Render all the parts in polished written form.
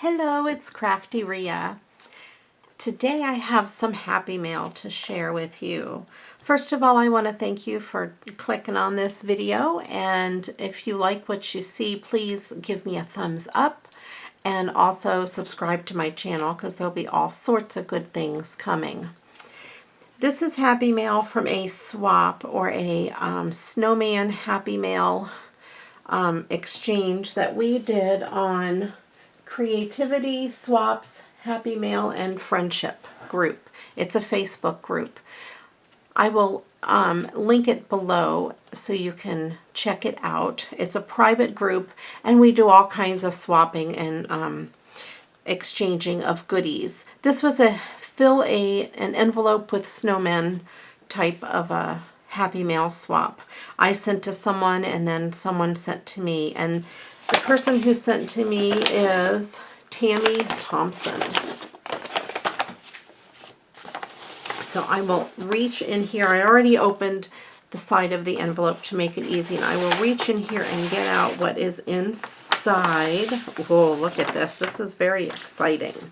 Hello, it's Crafty Rhea. Today I have some happy mail to share with you. First of all, I want to thank you for clicking on this video, and if you like what you see, please give me a thumbs up and also subscribe to my channel because there'll be all sorts of good things coming. This is happy mail from a swap or a Snowman happy mail exchange that we did on Creativity Swaps Happy Mail and Friendship group. It's a Facebook group. I will link it below so you can check it out. It's a private group and we do all kinds of swapping and exchanging of goodies. This was a an envelope with snowmen type of a happy mail swap. I sent to someone and then someone sent to me, and the person who sent to me is Tammy Thompson. So I will reach in here. I already opened the side of the envelope to make it easy, and I will reach in here and get out what is inside. Whoa, look at this. This is very exciting.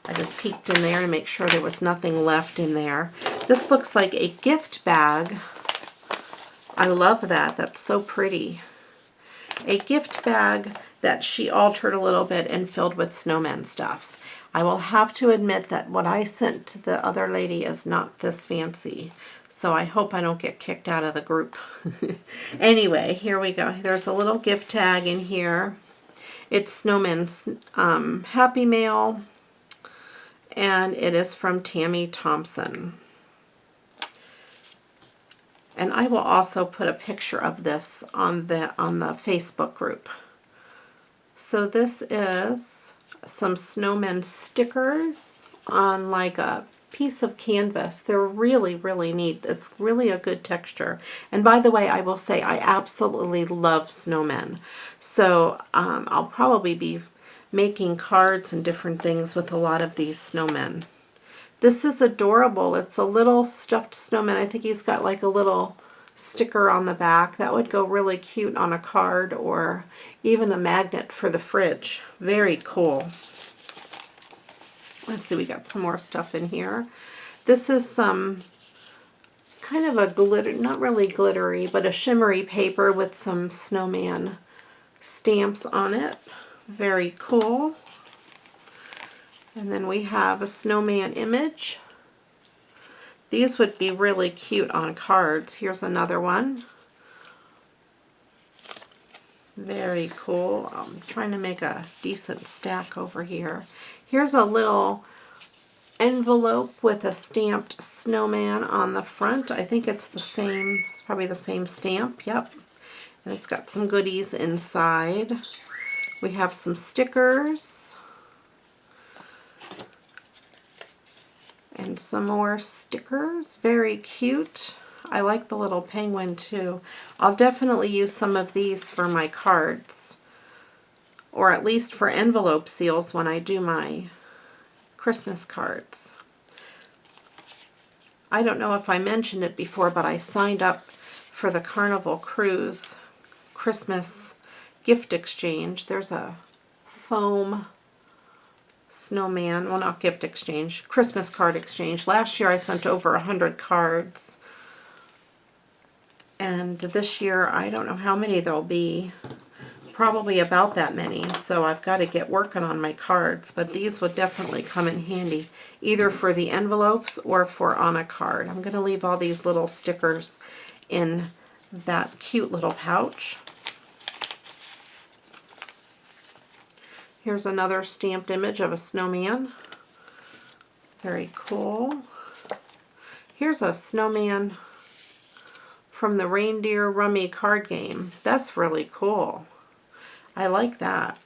I just peeked in there to make sure there was nothing left in there. This looks like a gift bag. I love that. That's so pretty. A gift bag that she altered a little bit and filled with snowman stuff. I will have to admit that what I sent to the other lady is not this fancy. So I hope I don't get kicked out of the group. Anyway, here we go. There's a little gift tag in here. It's Snowman's Happy Mail. And it is from Tammy Thompson. And I will also put a picture of this on the Facebook group. So this is some snowman stickers on like a piece of canvas. They're really, really neat. It's really a good texture. And by the way, I will say I absolutely love snowmen. So I'll probably be making cards and different things with a lot of these snowmen. This is adorable. It's a little stuffed snowman. I think he's got like a little sticker on the back. That would go really cute on a card or even a magnet for the fridge. Very cool. Let's see, we got some more stuff in here. This is some kind of a glitter, not really glittery, but a shimmery paper with some snowman stamps on it. Very cool. And then we have a snowman image. These would be really cute on cards. Here's another one. Very cool. I'm trying to make a decent stack over here. Here's a little envelope with a stamped snowman on the front. I think it's the same, it's probably the same stamp, yep. And it's got some goodies inside. We have some stickers. And some more stickers. Very cute. I like the little penguin too. I'll definitely use some of these for my cards, or at least for envelope seals when I do my Christmas cards. I don't know if I mentioned it before, but I signed up for the Carnival Cruise Christmas gift exchange. There's a foam snowman, well, not gift exchange, Christmas card exchange. Last year I sent over 100 cards. And this year, I don't know how many there'll be. Probably about that many. So I've got to get working on my cards. But these would definitely come in handy, either for the envelopes or for on a card. I'm going to leave all these little stickers in that cute little pouch. Here's another stamped image of a snowman. Very cool. Here's a snowman from the Reindeer Rummy card game. That's really cool. I like that.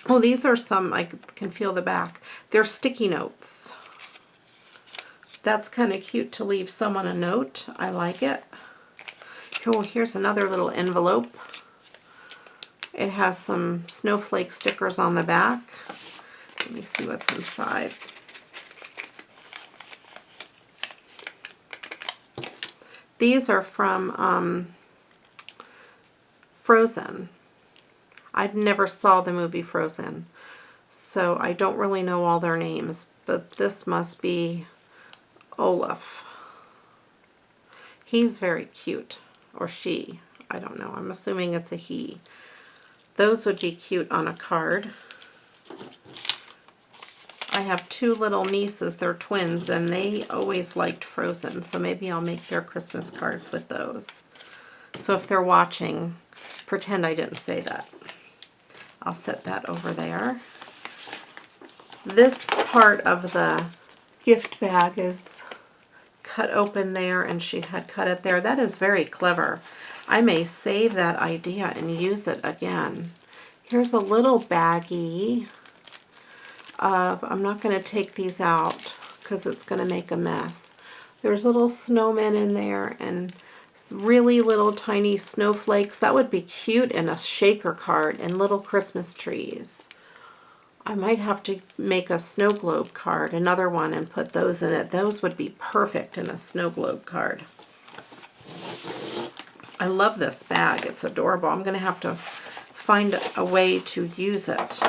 Oh, these are some, I can feel the back. They're sticky notes. That's kind of cute to leave someone a note. I like it. Oh, here's another little envelope. It has some snowflake stickers on the back. Let me see what's inside. These are from Frozen. I never saw the movie Frozen, so I don't really know all their names, but this must be Olaf. He's very cute, or she. I don't know. I'm assuming it's a he. Those would be cute on a card. I have two little nieces, they're twins, and they always liked Frozen, so maybe I'll make their Christmas cards with those. So if they're watching, pretend I didn't say that. I'll set that over there. This part of the gift bag is cut open there, and she had cut it there. That is very clever. I may save that idea and use it again. Here's a little baggie of, I'm not going to take these out because it's going to make a mess. There's little snowmen in there and really little tiny snowflakes. That would be cute in a shaker card and little Christmas trees. I might have to make a snow globe card, another one, and put those in it. Those would be perfect in a snow globe card. I love this bag. It's adorable. I'm going to have to find a way to use it.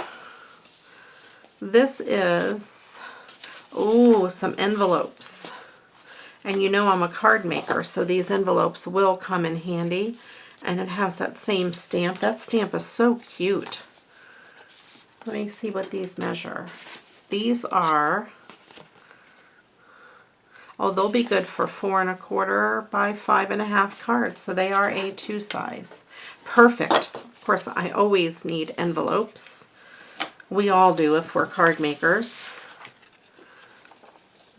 This is, oh, some envelopes. And you know I'm a card maker, so these envelopes will come in handy. And it has that same stamp. That stamp is so cute. Let me see what these measure. These are, oh, they'll be good for 4 1/4 by 5 1/2 cards. So they are A2 size. Perfect. Of course, I always need envelopes. We all do if we're card makers.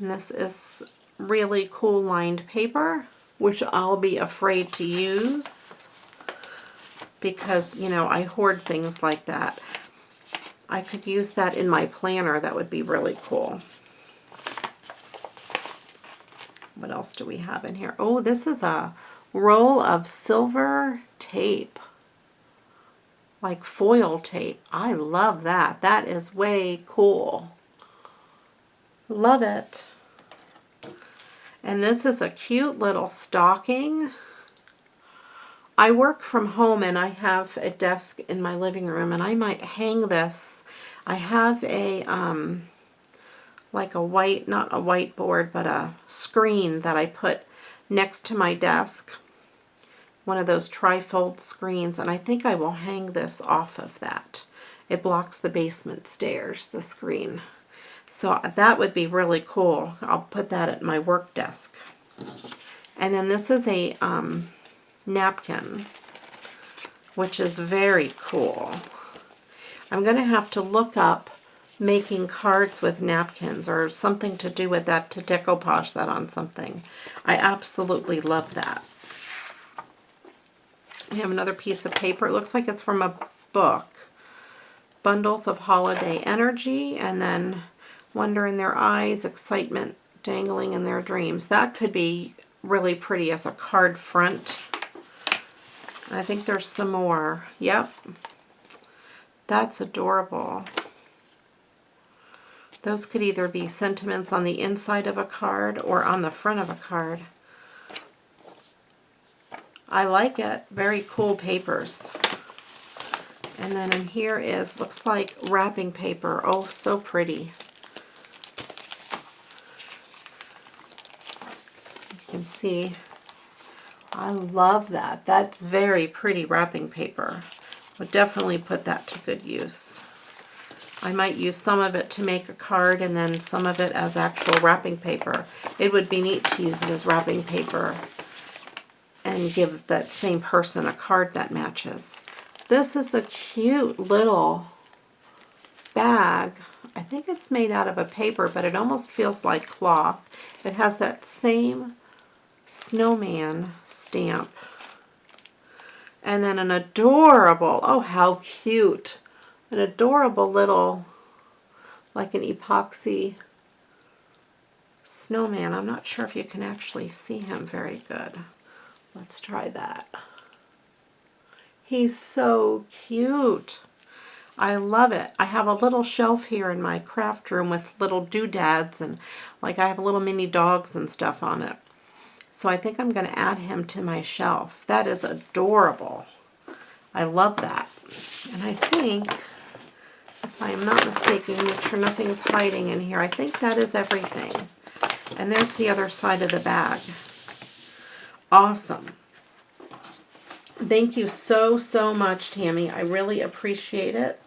And this is really cool lined paper, which I'll be afraid to use because, you know, I hoard things like that. I could use that in my planner. That would be really cool. What else do we have in here? Oh, this is a roll of silver tape. Like foil tape. I love that. That is way cool. Love it. And this is a cute little stocking. I work from home and I have a desk in my living room and I might hang this. I have a, like a white, not a whiteboard, but a screen that I put next to my desk. One of those tri-fold screens, and I think I will hang this off of that. It blocks the basement stairs, the screen. So that would be really cool. I'll put that at my work desk. And then this is a napkin, which is very cool. I'm going to have to look up making cards with napkins or something to do with that, to decoupage that on something. I absolutely love that. We have another piece of paper. It looks like it's from a book. Bundles of holiday energy, and then wonder in their eyes, excitement dangling in their dreams. That could be really pretty as a card front. I think there's some more. Yep. That's adorable. Those could either be sentiments on the inside of a card or on the front of a card. I like it. Very cool papers. And then in here is, looks like wrapping paper. Oh, so pretty. You can see. I love that. That's very pretty wrapping paper. Would definitely put that to good use. I might use some of it to make a card and then some of it as actual wrapping paper. It would be neat to use it as wrapping paper and give that same person a card that matches. This is a cute little bag. I think it's made out of a paper, but it almost feels like cloth. It has that same snowman stamp. And then an adorable, oh how cute, an adorable little, like an epoxy snowman. I'm not sure if you can actually see him very good. Let's try that. He's so cute. I love it. I have a little shelf here in my craft room with little doodads, and like I have little mini dogs and stuff on it. So I think I'm going to add him to my shelf. That is adorable. I love that. And I think, if I am not mistaken, make sure nothing's hiding in here. I think that is everything. And there's the other side of the bag. Awesome. Thank you so, so much, Tammy. I really appreciate it.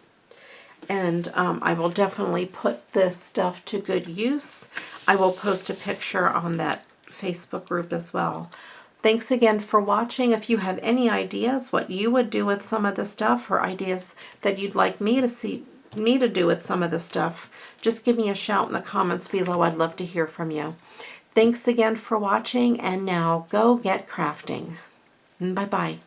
And I will definitely put this stuff to good use. I will post a picture on that Facebook group as well. Thanks again for watching. If you have any ideas what you would do with some of the stuff, or ideas that you'd like me to do with some of the stuff, just give me a shout in the comments below. I'd love to hear from you. Thanks again for watching, and now go get crafting. Bye-bye.